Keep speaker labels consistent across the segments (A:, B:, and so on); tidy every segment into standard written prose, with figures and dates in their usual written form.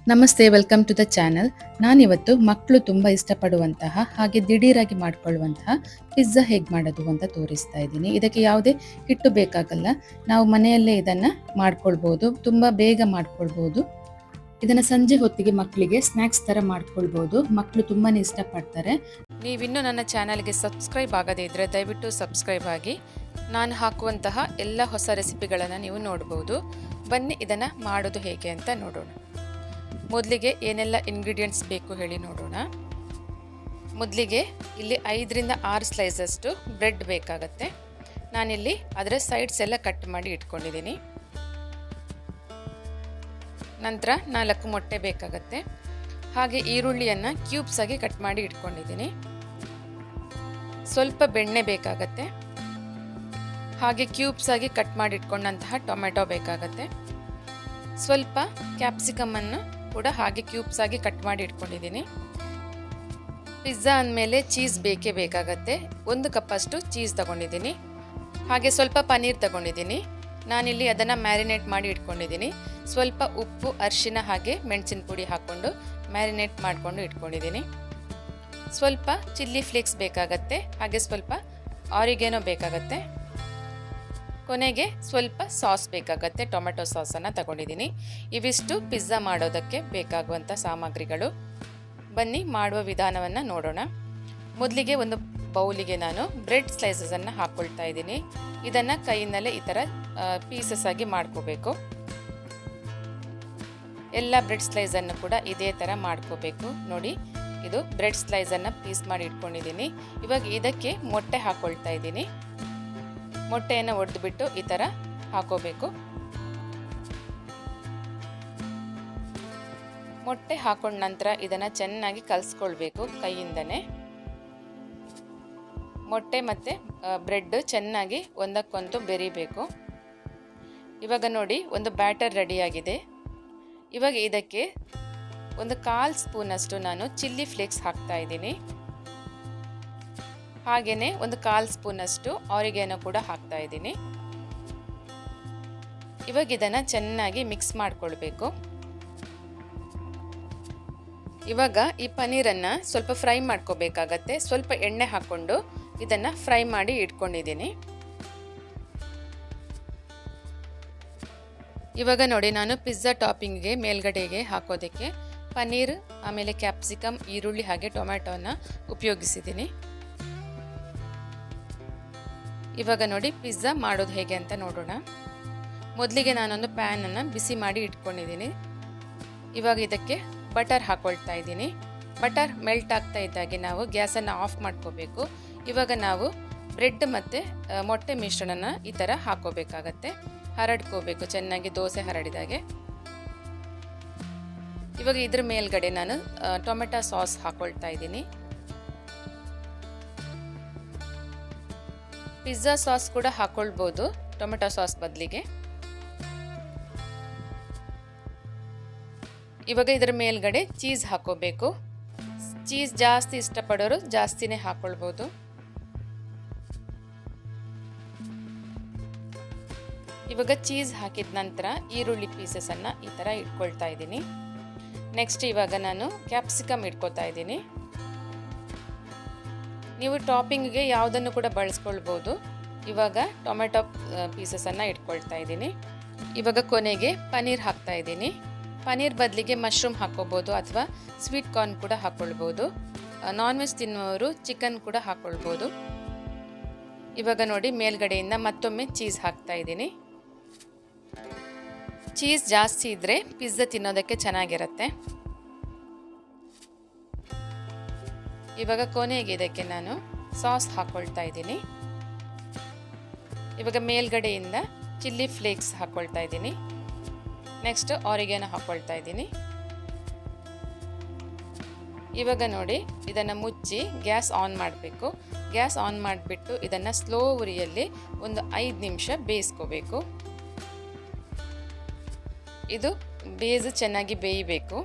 A: ನಮಸ್ತೆ, welcome to the channel. ನಾನಿವತ್ತು ಮಕ್ಕಳು ತುಂಬ ಇಷ್ಟಪಡುವಂತಹ ಹಾಗೆ ದಿಢೀರಾಗಿ ಮಾಡಿಕೊಳ್ಳುವಂತಹ ಪಿಜ್ಜಾ ಹೇಗೆ ಮಾಡೋದು ಅಂತ ತೋರಿಸ್ತಾ ಇದ್ದೀನಿ. ಇದಕ್ಕೆ ಯಾವುದೇ ಹಿಟ್ಟು ಬೇಕಾಗಲ್ಲ. ನಾವು ಮನೆಯಲ್ಲೇ ಇದನ್ನು ಮಾಡ್ಕೊಳ್ಬೋದು, ತುಂಬ ಬೇಗ ಮಾಡ್ಕೊಳ್ಬೋದು. ಇದನ್ನು ಸಂಜೆ ಹೊತ್ತಿಗೆ ಮಕ್ಕಳಿಗೆ ಸ್ನ್ಯಾಕ್ಸ್ ಥರ ಮಾಡ್ಕೊಳ್ಬೋದು. ಮಕ್ಕಳು ತುಂಬಾ ಇಷ್ಟಪಡ್ತಾರೆ. ನೀವಿನ್ನೂ ನನ್ನ ಚಾನಲ್ಗೆ ಸಬ್ಸ್ಕ್ರೈಬ್ ಆಗದೇ ಇದ್ದರೆ ದಯವಿಟ್ಟು ಸಬ್ಸ್ಕ್ರೈಬ್ ಆಗಿ. ನಾನು ಹಾಕುವಂತಹ ಎಲ್ಲ ಹೊಸ ರೆಸಿಪಿಗಳನ್ನು ನೀವು ನೋಡ್ಬೋದು. ಬನ್ನಿ ಇದನ್ನು ಮಾಡೋದು ಹೇಗೆ ಅಂತ ನೋಡೋಣ. ಮೊದಲಿಗೆ ಏನೆಲ್ಲ ಇಂಗ್ರೀಡಿಯೆಂಟ್ಸ್ ಬೇಕು ಹೇಳಿ ನೋಡೋಣ. ಮೊದಲಿಗೆ ಇಲ್ಲಿ 5ರಿಂದ 6 ಸ್ಲೈಸಷ್ಟು ಬ್ರೆಡ್ ಬೇಕಾಗತ್ತೆ. ನಾನಿಲ್ಲಿ ಅದರ ಸೈಡ್ಸ್ ಎಲ್ಲ ಕಟ್ ಮಾಡಿ ಇಟ್ಕೊಂಡಿದ್ದೀನಿ. ನಂತರ 4 ಮೊಟ್ಟೆ ಬೇಕಾಗತ್ತೆ. ಹಾಗೆ ಈರುಳ್ಳಿಯನ್ನು ಕ್ಯೂಬ್ಸ್ ಆಗಿ ಕಟ್ ಮಾಡಿ ಇಟ್ಕೊಂಡಿದ್ದೀನಿ. ಸ್ವಲ್ಪ ಬೆಣ್ಣೆ ಬೇಕಾಗತ್ತೆ. ಹಾಗೆ ಕ್ಯೂಬ್ಸ್ ಆಗಿ ಕಟ್ ಮಾಡಿ ಇಟ್ಕೊಂಡಂತಹ ಟೊಮೆಟೊ ಬೇಕಾಗತ್ತೆ. ಸ್ವಲ್ಪ ಕ್ಯಾಪ್ಸಿಕಮ್ ಅನ್ನು ಕೂಡ ಹಾಗೆ ಕ್ಯೂಬ್ಸ್ ಆಗಿ ಕಟ್ ಮಾಡಿ ಇಟ್ಕೊಂಡಿದ್ದೀನಿ. ಪಿಜ್ಜಾ ಅಂದಮೇಲೆ ಚೀಸ್ ಬೇಕೇ ಬೇಕಾಗತ್ತೆ. 1 ಕಪ್ಪಷ್ಟು ಚೀಸ್ ತಗೊಂಡಿದ್ದೀನಿ. ಹಾಗೆ ಸ್ವಲ್ಪ ಪನ್ನೀರ್ ತಗೊಂಡಿದ್ದೀನಿ. ನಾನಿಲ್ಲಿ ಅದನ್ನು ಮ್ಯಾರಿನೇಟ್ ಮಾಡಿ ಇಟ್ಕೊಂಡಿದ್ದೀನಿ. ಸ್ವಲ್ಪ ಉಪ್ಪು, ಅರಿಶಿನ ಹಾಗೆ ಮೆಣಸಿನ ಪುಡಿ ಹಾಕ್ಕೊಂಡು ಮ್ಯಾರಿನೇಟ್ ಮಾಡಿಕೊಂಡು ಇಟ್ಕೊಂಡಿದ್ದೀನಿ. ಸ್ವಲ್ಪ ಚಿಲ್ಲಿ ಫ್ಲೇಕ್ಸ್ ಬೇಕಾಗತ್ತೆ. ಹಾಗೆ ಸ್ವಲ್ಪ ಆರಿಗೇನೋ ಬೇಕಾಗತ್ತೆ. ಕೊನೆಗೆ ಸ್ವಲ್ಪ ಸಾಸ್ ಬೇಕಾಗತ್ತೆ. ಟೊಮೆಟೊ ಸಾಸನ್ನು ತಗೊಂಡಿದ್ದೀನಿ. ಇವಿಷ್ಟು ಪಿಜ್ಜಾ ಮಾಡೋದಕ್ಕೆ ಬೇಕಾಗುವಂಥ ಸಾಮಗ್ರಿಗಳು. ಬನ್ನಿ ಮಾಡುವ ವಿಧಾನವನ್ನು ನೋಡೋಣ. ಮೊದಲಿಗೆ ಒಂದು ಬೌಲಿಗೆ ನಾನು ಬ್ರೆಡ್ ಸ್ಲೈಸಸನ್ನು ಹಾಕ್ಕೊಳ್ತಾ ಇದ್ದೀನಿ. ಇದನ್ನು ಕೈಯಿಂದಲೇ ಈ ಥರ ಪೀಸಸ್ ಆಗಿ ಮಾಡ್ಕೋಬೇಕು. ಎಲ್ಲ ಬ್ರೆಡ್ ಸ್ಲೈಸನ್ನು ಕೂಡ ಇದೇ ಥರ ಮಾಡ್ಕೋಬೇಕು. ನೋಡಿ, ಇದು ಬ್ರೆಡ್ ಸ್ಲೈಸನ್ನು ಪೀಸ್ ಮಾಡಿ ಇಟ್ಕೊಂಡಿದ್ದೀನಿ. ಇವಾಗ ಇದಕ್ಕೆ ಮೊಟ್ಟೆ ಹಾಕ್ಕೊಳ್ತಾ ಇದ್ದೀನಿ. ಮೊಟ್ಟೆಯನ್ನು ಒಡೆದುಬಿಟ್ಟು ಈ ಥರ ಹಾಕೋಬೇಕು. ಮೊಟ್ಟೆ ಹಾಕೊಂಡ ನಂತರ ಇದನ್ನು ಚೆನ್ನಾಗಿ ಕಲಿಸ್ಕೊಳ್ಬೇಕು ಕೈಯಿಂದನೇ. ಮೊಟ್ಟೆ ಮತ್ತು ಬ್ರೆಡ್ ಚೆನ್ನಾಗಿ ಒಂದಕ್ಕೊಂದು ಬೆರಿಬೇಕು. ಇವಾಗ ನೋಡಿ, ಒಂದು ಬ್ಯಾಟರ್ ರೆಡಿಯಾಗಿದೆ. ಇವಾಗ ಇದಕ್ಕೆ ಒಂದು 1/4 ಸ್ಪೂನಷ್ಟು ನಾನು ಚಿಲ್ಲಿ ಫ್ಲೇಕ್ಸ್ ಹಾಕ್ತಾ ಇದ್ದೀನಿ. ಹಾಗೆಯೇ ಒಂದು 1/4 ಸ್ಪೂನಷ್ಟು ಆರಿಗೇನೋ ಕೂಡ ಹಾಕ್ತಾ ಇದ್ದೀನಿ. ಇವಾಗ ಇದನ್ನು ಚೆನ್ನಾಗಿ ಮಿಕ್ಸ್ ಮಾಡಿಕೊಳ್ಬೇಕು. ಇವಾಗ ಈ ಪನ್ನೀರನ್ನು ಸ್ವಲ್ಪ ಫ್ರೈ ಮಾಡ್ಕೋಬೇಕಾಗತ್ತೆ. ಸ್ವಲ್ಪ ಎಣ್ಣೆ ಹಾಕ್ಕೊಂಡು ಇದನ್ನು ಫ್ರೈ ಮಾಡಿ ಇಟ್ಕೊಂಡಿದ್ದೀನಿ. ಇವಾಗ ನೋಡಿ, ನಾನು ಪಿಜ್ಜಾ ಟಾಪಿಂಗ್ಗೆ ಮೇಲ್ಗಡೆಗೆ ಹಾಕೋದಕ್ಕೆ ಪನ್ನೀರ್, ಆಮೇಲೆ ಕ್ಯಾಪ್ಸಿಕಮ್, ಈರುಳ್ಳಿ ಹಾಗೆ ಟೊಮ್ಯಾಟೋನ ಉಪಯೋಗಿಸಿದ್ದೀನಿ. ಇವಾಗ ನೋಡಿ, ಪಿಜ್ಜಾ ಮಾಡೋದು ಹೇಗೆ ಅಂತ ನೋಡೋಣ. ಮೊದಲಿಗೆ ನಾನೊಂದು ಪ್ಯಾನನ್ನು ಬಿಸಿ ಮಾಡಿ ಇಟ್ಕೊಂಡಿದ್ದೀನಿ. ಇವಾಗ ಇದಕ್ಕೆ ಬಟರ್ ಹಾಕ್ಕೊಳ್ತಾ ಇದ್ದೀನಿ. ಬಟರ್ ಮೆಲ್ಟ್ ಆಗ್ತಾ ಇದ್ದಾಗೆ ನಾವು ಗ್ಯಾಸನ್ನು ಆಫ್ ಮಾಡ್ಕೋಬೇಕು. ಇವಾಗ ನಾವು ಬ್ರೆಡ್ ಮತ್ತು ಮೊಟ್ಟೆ ಮಿಶ್ರಣನ ಈ ಥರ ಹಾಕೋಬೇಕಾಗತ್ತೆ. ಹರಡ್ಕೋಬೇಕು ಚೆನ್ನಾಗಿ, ದೋಸೆ ಹರಡಿದಾಗೆ. ಇವಾಗ ಇದ್ರ ಮೇಲ್ಗಡೆ ನಾನು ಟೊಮೆಟೊ ಸಾಸ್ ಹಾಕ್ಕೊಳ್ತಾ ಇದ್ದೀನಿ. ಪಿಜ್ಜಾ ಸಾಸ್ ಕೂಡ ಹಾಕ್ಕೊಳ್ಬೋದು ಟೊಮೆಟೊ ಸಾಸ್ ಬದಲಿಗೆ. ಇವಾಗ ಇದರ ಮೇಲ್ಗಡೆ ಚೀಸ್ ಹಾಕೋಬೇಕು. ಚೀಸ್ ಜಾಸ್ತಿ ಇಷ್ಟಪಡೋರು ಜಾಸ್ತಿನೇ ಹಾಕ್ಕೊಳ್ಬೋದು. ಇವಾಗ ಚೀಸ್ ಹಾಕಿದ ನಂತರ ಈರುಳ್ಳಿ ಪೀಸಸನ್ನು ಈ ಥರ ಇಟ್ಕೊಳ್ತಾ ಇದ್ದೀನಿ. ನೆಕ್ಸ್ಟ್ ಇವಾಗ ನಾನು ಕ್ಯಾಪ್ಸಿಕಮ್ ಇಟ್ಕೊಳ್ತಾ ಇದ್ದೀನಿ. ನೀವು ಟಾಪಿಂಗ್ಗೆ ಯಾವುದನ್ನು ಕೂಡ ಬಳಸ್ಕೊಳ್ಬೋದು. ಇವಾಗ ಟೊಮೆಟೊ ಪೀಸಸನ್ನು ಇಟ್ಕೊಳ್ತಾ ಇದ್ದೀನಿ. ಇವಾಗ ಕೊನೆಗೆ ಪನ್ನೀರ್ ಹಾಕ್ತಾ ಇದ್ದೀನಿ. ಪನ್ನೀರ್ ಬದಲಿಗೆ ಮಶ್ರೂಮ್ ಹಾಕ್ಕೋಬೋದು ಅಥವಾ ಸ್ವೀಟ್ ಕಾರ್ನ್ ಕೂಡ ಹಾಕ್ಕೊಳ್ಬೋದು. ನಾನ್ ವೆಜ್ ತಿನ್ನುವವರು ಚಿಕನ್ ಕೂಡ ಹಾಕ್ಕೊಳ್ಬೋದು. ಇವಾಗ ನೋಡಿ, ಮೇಲ್ಗಡೆಯಿಂದ ಮತ್ತೊಮ್ಮೆ ಚೀಸ್ ಹಾಕ್ತಾ ಇದ್ದೀನಿ. ಚೀಸ್ ಜಾಸ್ತಿ ಇದ್ದರೆ ಪಿಜ್ಜಾ ತಿನ್ನೋದಕ್ಕೆ ಚೆನ್ನಾಗಿರುತ್ತೆ. ಇವಾಗ ಕೊನೆಗೆ ಇದಕ್ಕೆ ನಾನು ಸಾಸ್ ಹಾಕ್ಕೊಳ್ತಾ ಇದ್ದೀನಿ. ಇವಾಗ ಮೇಲ್ಗಡೆಯಿಂದ ಚಿಲ್ಲಿ ಫ್ಲೇಕ್ಸ್ ಹಾಕ್ಕೊಳ್ತಾ ಇದ್ದೀನಿ. ನೆಕ್ಸ್ಟ್ ಆರಿಗೇನೋ ಹಾಕ್ಕೊಳ್ತಾ ಇದ್ದೀನಿ. ಇವಾಗ ನೋಡಿ, ಇದನ್ನು ಮುಚ್ಚಿ ಗ್ಯಾಸ್ ಆನ್ ಮಾಡಬೇಕು. ಗ್ಯಾಸ್ ಆನ್ ಮಾಡಿಬಿಟ್ಟು ಇದನ್ನು ಸ್ಲೋ ಉರಿಯಲ್ಲಿ ಒಂದು 5 ನಿಮಿಷ ಬೇಯಿಸ್ಕೋಬೇಕು. ಇದು ಬೇಯ್ದು ಚೆನ್ನಾಗಿ ಬೇಯಬೇಕು.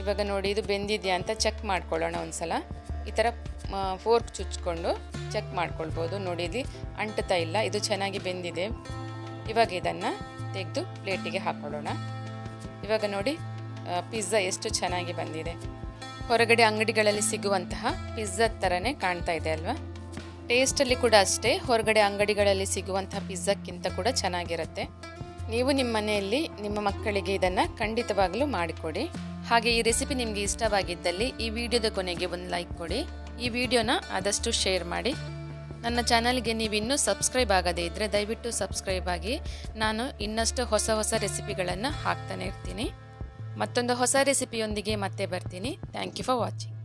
A: ಇವಾಗ ನೋಡಿ, ಇದು ಬೆಂದಿದೆಯಾ ಅಂತ ಚೆಕ್ ಮಾಡ್ಕೊಳ್ಳೋಣ ಒಂದ್ಸಲ. ಈ ಥರ ಫೋರ್ಕ್ ಚುಚ್ಕೊಂಡು ಚೆಕ್ ಮಾಡ್ಕೊಳ್ಬೋದು. ನೋಡಿ, ಇಲ್ಲಿ ಅಂಟ್ತಾ ಇಲ್ಲ, ಇದು ಚೆನ್ನಾಗಿ ಬೆಂದಿದೆ. ಇವಾಗ ಇದನ್ನು ತೆಗೆದು ಪ್ಲೇಟಿಗೆ ಹಾಕೊಳ್ಳೋಣ. ಇವಾಗ ನೋಡಿ ಪಿಜ್ಜಾ ಎಷ್ಟು ಚೆನ್ನಾಗಿ ಬಂದಿದೆ. ಹೊರಗಡೆ ಅಂಗಡಿಗಳಲ್ಲಿ ಸಿಗುವಂತಹ ಪಿಜ್ಜಾ ಥರನೇ ಕಾಣ್ತಾ ಇದೆ ಅಲ್ವಾ? ಟೇಸ್ಟಲ್ಲಿ ಕೂಡ ಅಷ್ಟೇ, ಹೊರಗಡೆ ಅಂಗಡಿಗಳಲ್ಲಿ ಸಿಗುವಂತಹ ಪಿಜ್ಜಾಕ್ಕಿಂತ ಕೂಡ ಚೆನ್ನಾಗಿರುತ್ತೆ. ನೀವು ನಿಮ್ಮ ಮನೆಯಲ್ಲಿ ನಿಮ್ಮ ಮಕ್ಕಳಿಗೆ ಇದನ್ನು ಖಂಡಿತವಾಗಲೂ ಮಾಡಿಕೊಡಿ. ಹಾಗೆ ಈ ರೆಸಿಪಿ ನಿಮಗೆ ಇಷ್ಟವಾಗಿದ್ದಲ್ಲಿ ಈ ವಿಡಿಯೋದ ಕೊನೆಗೆ ಒಂದು ಲೈಕ್ ಕೊಡಿ. ಈ ವಿಡಿಯೋನ ಆದಷ್ಟು ಶೇರ್ ಮಾಡಿ. ನನ್ನ ಚಾನಲ್ಗೆ ನೀವು ಇನ್ನೂ ಸಬ್ಸ್ಕ್ರೈಬ್ ಆಗದೇ ಇದ್ದರೆ ದಯವಿಟ್ಟು ಸಬ್ಸ್ಕ್ರೈಬ್ ಆಗಿ. ನಾನು ಇನ್ನಷ್ಟು ಹೊಸ ರೆಸಿಪಿಗಳನ್ನು ಹಾಕ್ತಾನೆ ಇರ್ತೀನಿ. ಮತ್ತೊಂದು ಹೊಸ ರೆಸಿಪಿಯೊಂದಿಗೆ ಮತ್ತೆ ಬರ್ತೀನಿ. Thank you for watching.